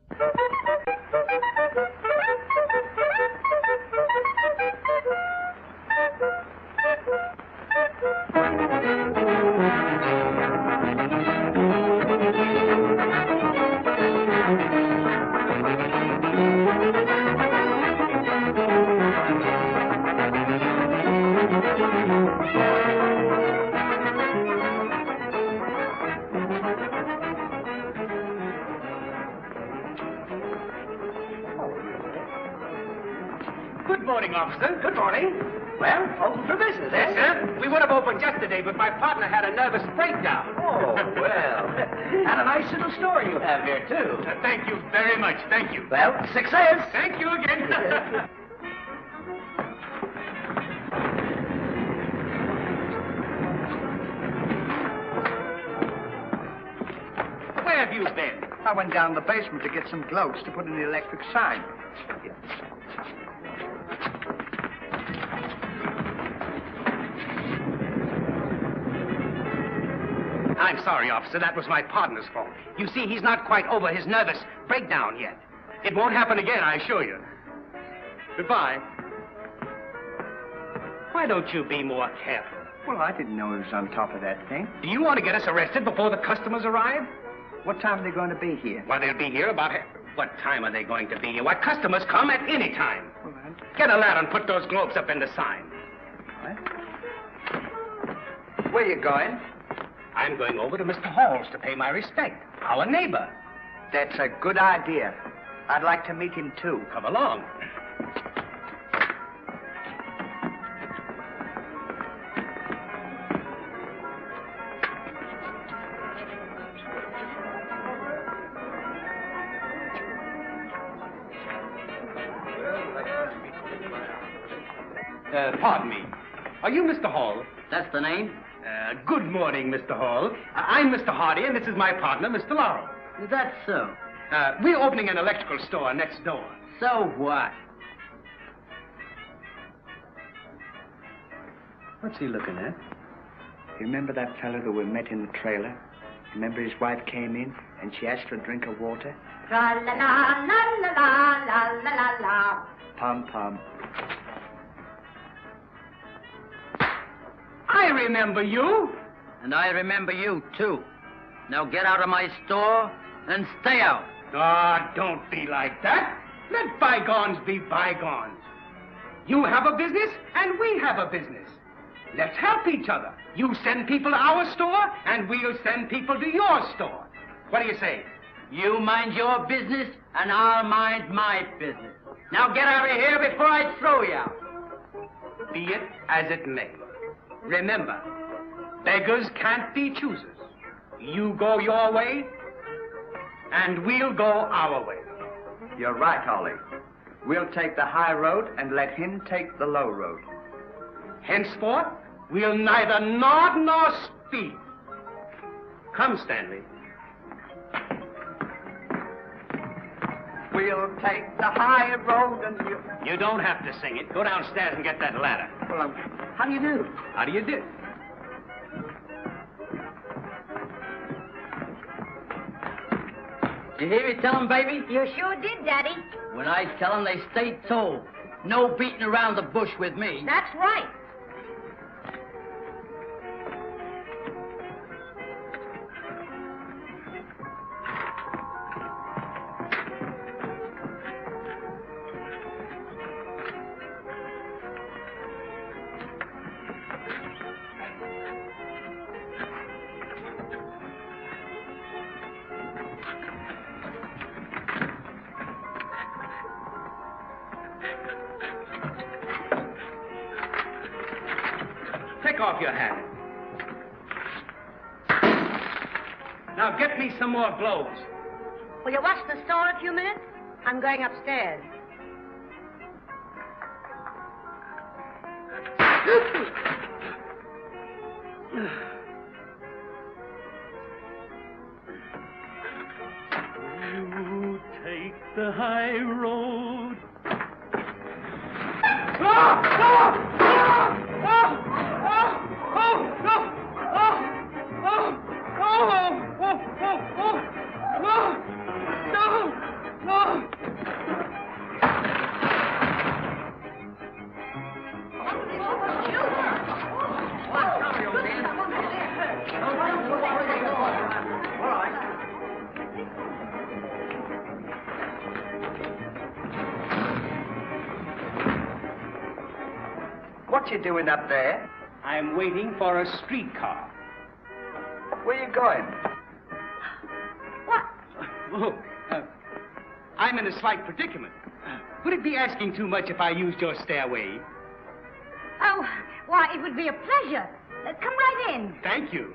Good morning, officer. Good morning. Well, open for business, eh? Yes, sir. We would have opened yesterday, but my partner had a nervous breakdown. Oh, well. And a nice little store you have here, too. Thank you very much. Thank you. Well, success. Thank you again. Where have you been? I went down the basement to get some globes to put in the electric sign. I'm sorry, officer. That was my partner's fault. You see, he's not quite over his nervous breakdown yet. It won't happen again, I assure you. Goodbye. Why don't you be more careful? Well, I didn't know he was on top of that thing. Do you want to get us arrested before the customers arrive? What time are they going to be here? Well, they'll be here about... What time are they going to be here? Why, customers come at any time. Well, then. Get a ladder and put those globes up in the sign. What? Where you going? I'm going over to Mr. Hall's to pay my respect. Our neighbor. That's a good idea. I'd like to meet him, too. Come along. Pardon me. Are you Mr. Hall? That's the name? Good morning, Mr. Hall. I'm Mr. Hardy, and this is my partner, Mr. Laurel. That's so. We're opening an electrical store next door. So what? What's he looking at? You remember that fellow that we met in the trailer? Remember his wife came in and she asked for a drink of water? Tra-la-la-la-la-la-la-la-la. Pom-pom. I remember you. And I remember you, too. Now get out of my store and stay out. Ah, don't be like that. Let bygones be bygones. You have a business, and we have a business. Let's help each other. You send people to our store, and we'll send people to your store. What do you say? You mind your business, and I'll mind my business. Now get out of here before I throw you out. Be it as it may. Remember, beggars can't be choosers. You go your way, and we'll go our way. You're right, Ollie. We'll take the high road and let him take the low road. Henceforth, we'll neither nod nor speak. Come, Stanley. We'll take the high road and you... You don't have to sing it. Go downstairs and get that ladder. Well, how do you do? How do you do? You hear me tell 'em, baby? You sure did, Daddy. When I tell 'em, they stay told. No beating around the bush with me. That's right. Take off your hat. Now get me some more globes. Will you watch the store a few minutes? I'm going upstairs. You take the high road. What you doing up there? I'm waiting for a streetcar. Where you going? What? Oh, I'm in a slight predicament. Would it be asking too much if I used your stairway? Oh, why, it would be a pleasure. Come right in. Thank you.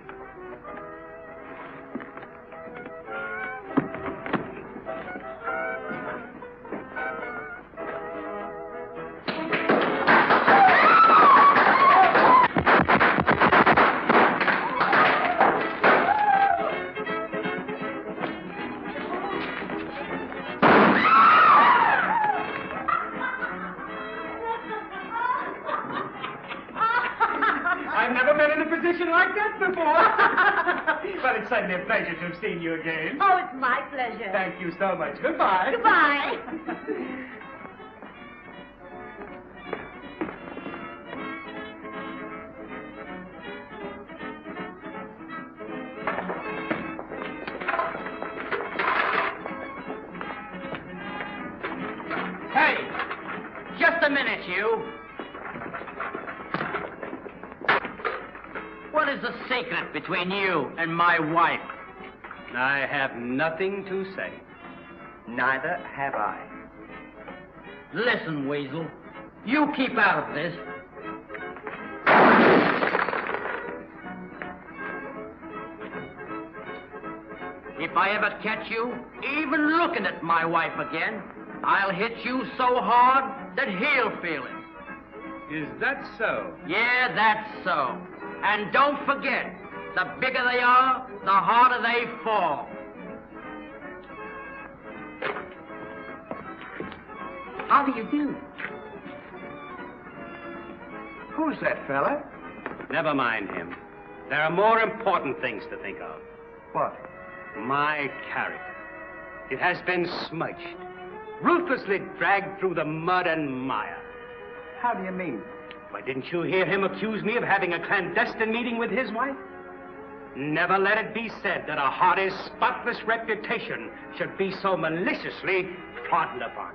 I've never been in a position like that before. But it's certainly a pleasure to have seen you again. Oh, it's my pleasure. Thank you so much. Goodbye. Goodbye. Hey, just a minute, you. What is the secret between you and my wife? I have nothing to say. Neither have I. Listen, Weasel, you keep out of this. If I ever catch you even looking at my wife again, I'll hit you so hard that he'll feel it. Is that so? Yeah, that's so. And don't forget, the bigger they are, the harder they fall. How do you do? Who's that fella? Never mind him. There are more important things to think of. What? My character. It has been smudged, ruthlessly dragged through the mud and mire. How do you mean? Why, didn't you hear him accuse me of having a clandestine meeting with his wife? Never let it be said that a hearty, spotless reputation should be so maliciously trodden upon.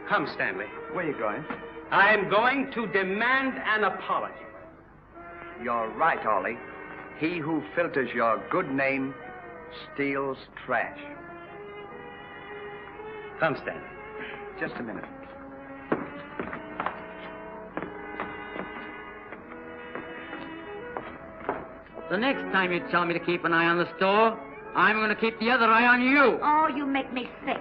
Come, Stanley. Where you going? I'm going to demand an apology. You're right, Ollie. He who filters your good name steals trash. Come, Stanley. Just a minute. The next time you tell me to keep an eye on the store, I'm going to keep the other eye on you. Oh, you make me sick.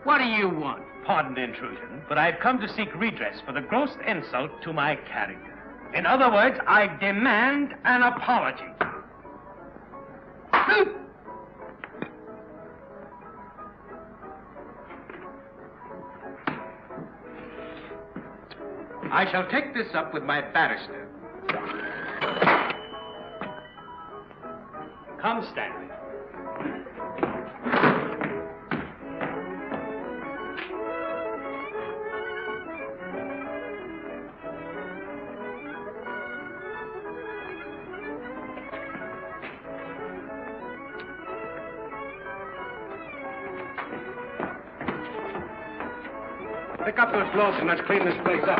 What do you want? Pardon the intrusion, but I've come to seek redress for the gross insult to my character. In other words, I demand an apology. I shall take this up with my barrister. Come, Stanley. Pick up those globes and let's clean this place up.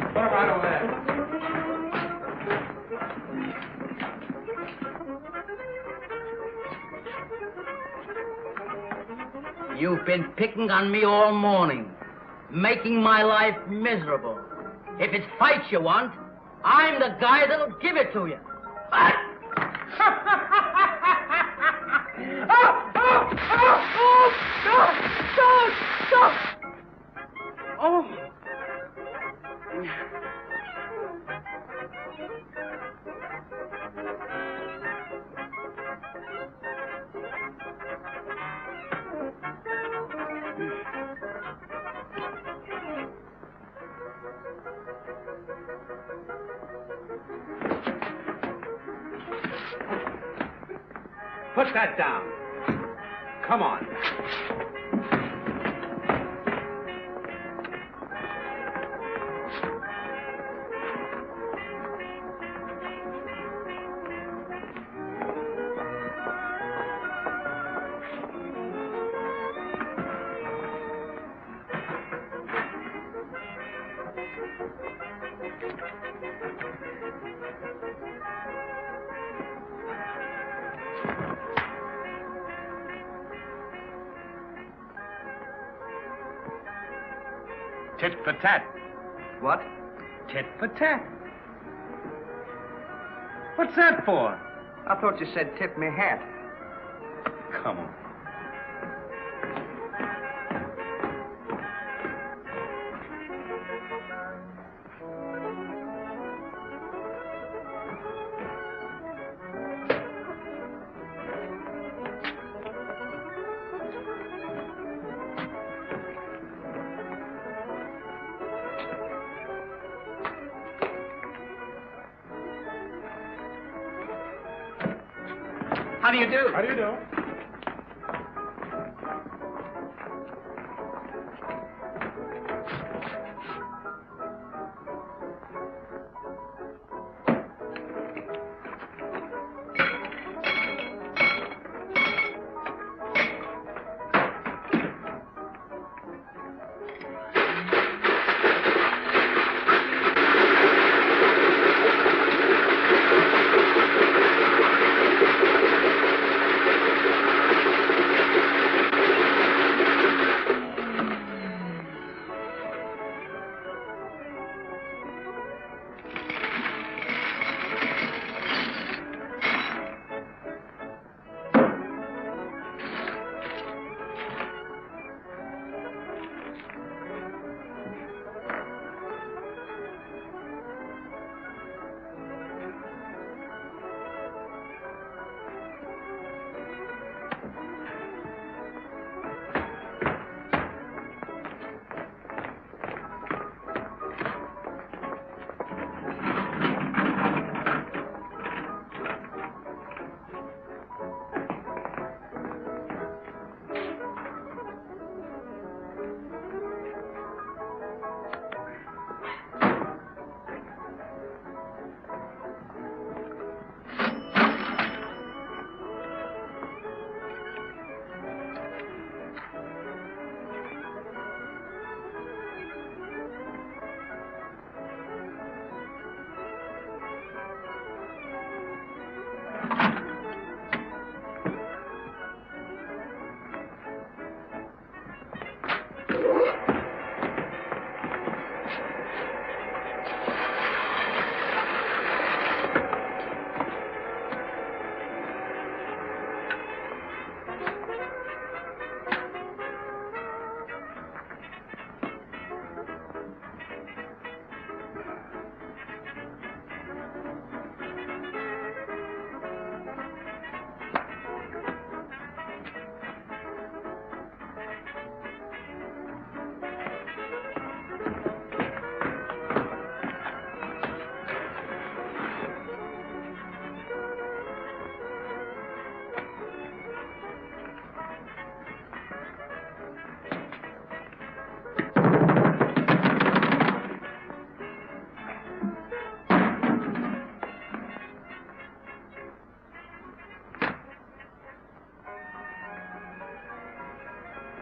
Put them right over there. You've been picking on me all morning, making my life miserable. If it's fights you want, I'm the guy that'll give it to you. Oh! Put that down. Come on. Tit for tat. What? Tit for tat. What's that for? I thought you said tip me hat. Come on. How do you do? How do you do?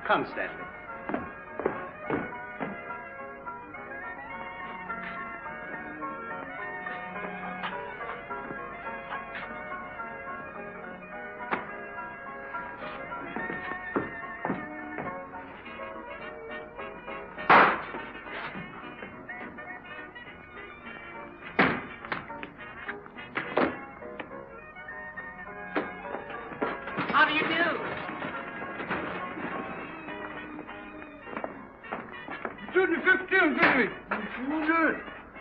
Come, Stanley. How do you do? 15, didn't we? Good.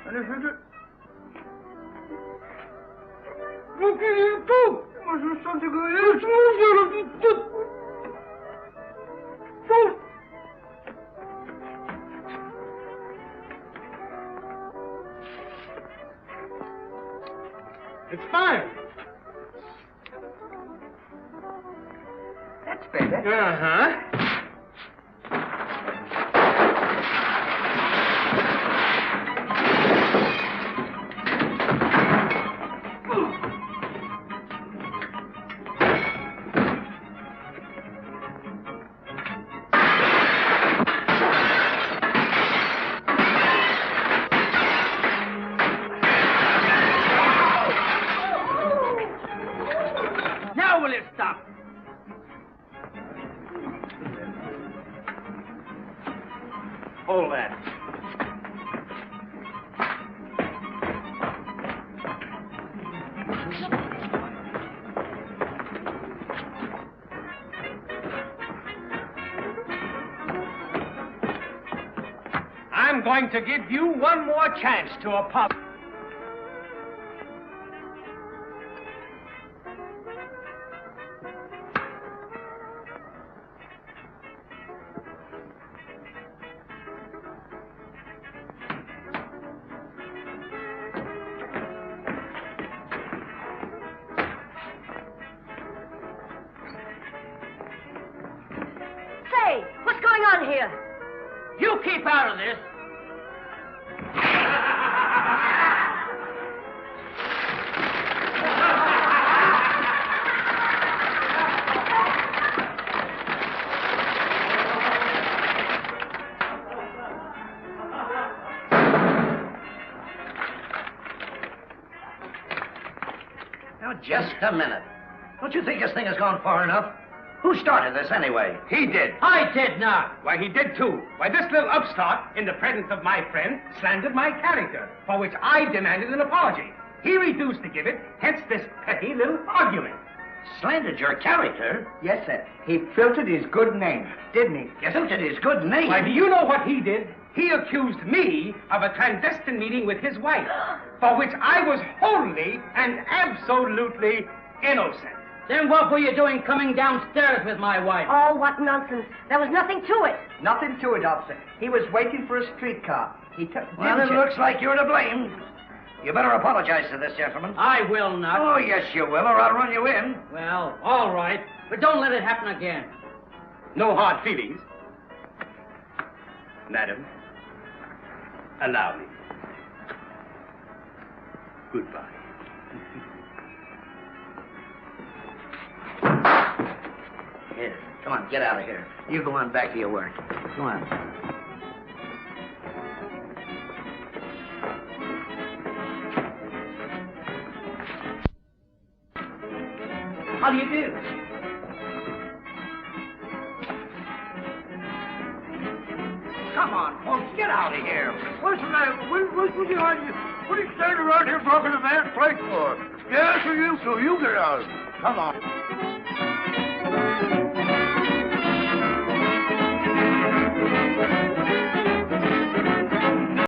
And if it... Look at you, too. Was er something else? It's fine. That's better. Uh-huh. Hold that. I'm going to give you one more chance to apologize. Say, what's going on here? You keep out of this. Now, just a minute. Don't you think this thing has gone far enough? Who started this anyway? He did. I did not. Why, he did too. Why, this little upstart, in the presence of my friend, slandered my character, for which I demanded an apology. He refused to give it, hence this petty little argument. Slandered your character? Yes, sir. He filtered his good name, didn't he? You filtered his good name. Why, do you know what he did? He accused me of a clandestine meeting with his wife, for which I was wholly and absolutely innocent. Then what were you doing coming downstairs with my wife? Oh, what nonsense. There was nothing to it. Nothing to it, officer. He was waiting for a streetcar. He took... Well, it looks like you're to blame. You better apologize to this gentleman. I will not. Oh, yes, you will, or I'll run you in. Well, all right. But don't let it happen again. No hard feelings. Madam, allow me. Goodbye. Here, come on, get out of here. You go on back to your work. Go on. How do you do? Come on, folks, get out of here. What's the matter? What are you standing around here blocking the man's place for? Yes, or you, so you get out. Come on.